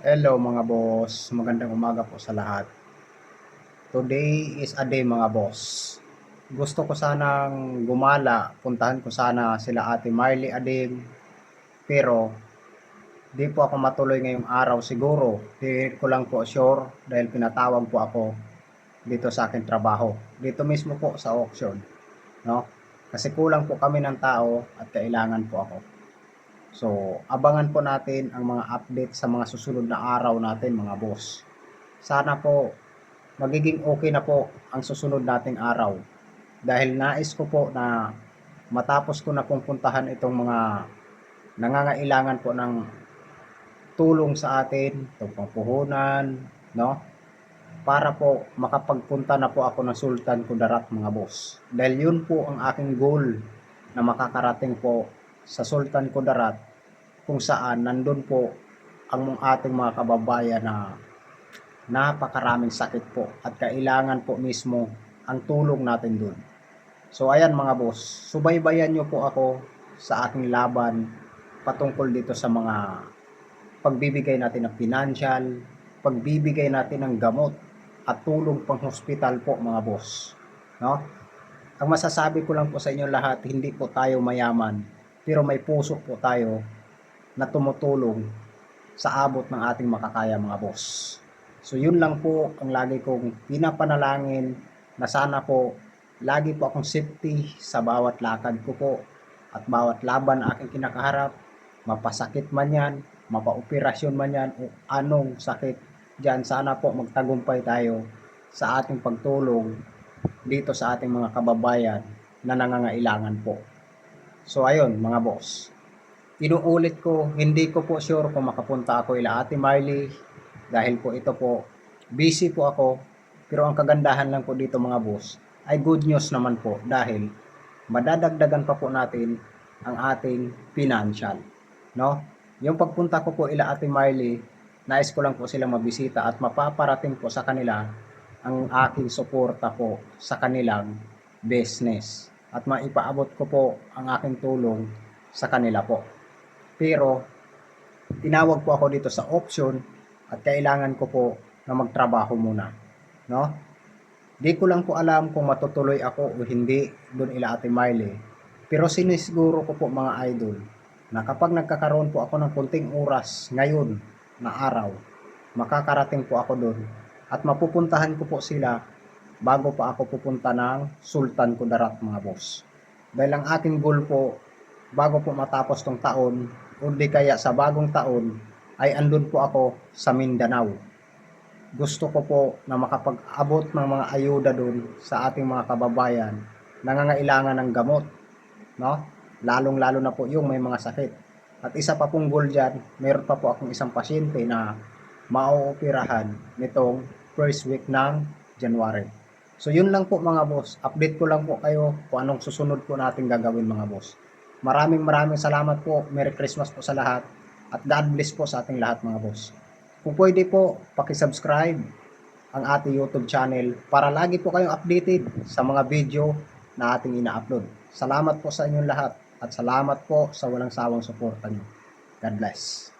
Hello mga boss, magandang umaga po sa lahat. Today is a day mga boss. Gusto ko sanang gumala, puntahan ko sana sila Ate Marley Ading, pero di po ako matuloy ngayong araw siguro. Di ko lang po sure dahil pinatawag po ako dito sa aking trabaho. Dito mismo po sa auction, no? Kasi kulang po kami ng tao at kailangan po ako. So, abangan po natin ang mga update sa mga susunod na araw natin mga boss. Sana po magiging okay na po ang susunod nating araw. Dahil nais ko po na matapos ko na pong puntahan itong mga nangangailangan po ng tulong sa atin, itong pampuhunan, no? Para po makapagpunta na po ako ng Sultan Kudarat mga boss. Dahil yun po ang aking goal na makakarating po sa Sultan Kudarat kung saan nandun po ang ating mga kababayan na napakaraming sakit po at kailangan po mismo ang tulong natin dun. So ayan mga boss, subaybayan nyo po ako sa aking laban patungkol dito sa mga pagbibigay natin ng financial, pagbibigay natin ng gamot at tulong pang hospital po mga boss. No? Ang masasabi ko lang po sa inyo lahat, hindi po tayo mayaman, pero may puso po tayo na tumutulong sa abot ng ating makakaya mga boss. So yun lang po ang lagi kong pinapanalangin na sana po lagi po akong safety sa bawat lakad ko po at bawat laban na aking kinakaharap, mapasakit man yan, mapaoperasyon man yan o anong sakit dyan, sana po magtagumpay tayo sa ating pagtulong dito sa ating mga kababayan na nangangailangan po. So ayun mga boss, inuulit ko, hindi ko po sure kung makapunta ako ila Ate Marley dahil po ito po, busy po ako. Pero ang kagandahan lang po dito mga boss, ay good news naman po dahil madadagdagan pa po natin ang ating financial. No? Yung pagpunta ko po ila Ate Marley, nais ko lang po silang mabisita at mapaparating po sa kanila ang aking suporta po sa kanilang business. At maipaabot ko po ang aking tulong sa kanila po. Pero tinawag po ako dito sa auction at kailangan ko po na magtrabaho muna, no? Di ko lang po alam kung matutuloy ako o hindi doon ila Ate Marley. Pero sinisiguro ko po mga idol na kapag nagkakaroon po ako ng konting oras ngayon na araw, makakarating po ako doon at mapupuntahan ko po sila bago pa ako pupunta ng Sultan Kudarat mga boss. Dahil ang aking goal po bago po matapos tong taon o di kaya sa bagong taon ay andun po ako sa Mindanao. Gusto ko po na makapag-abot ng mga ayuda doon sa ating mga kababayan na nangangailangan ng gamot, no? Lalong-lalo na po yung may mga sakit. At isa pa pong goal dyan, meron pa po akong isang pasyente na mauoperahan nitong first week ng January. So yun lang po mga boss, update ko lang po kayo kung anong susunod po natin gagawin mga boss. Maraming salamat po, Merry Christmas po sa lahat at God bless po sa ating lahat mga boss. Kung pwede po, paki-subscribe ang ating YouTube channel para lagi po kayong updated sa mga video na ating ina-upload. Salamat po sa inyong lahat at salamat po sa walang sawang suporta niyo. God bless.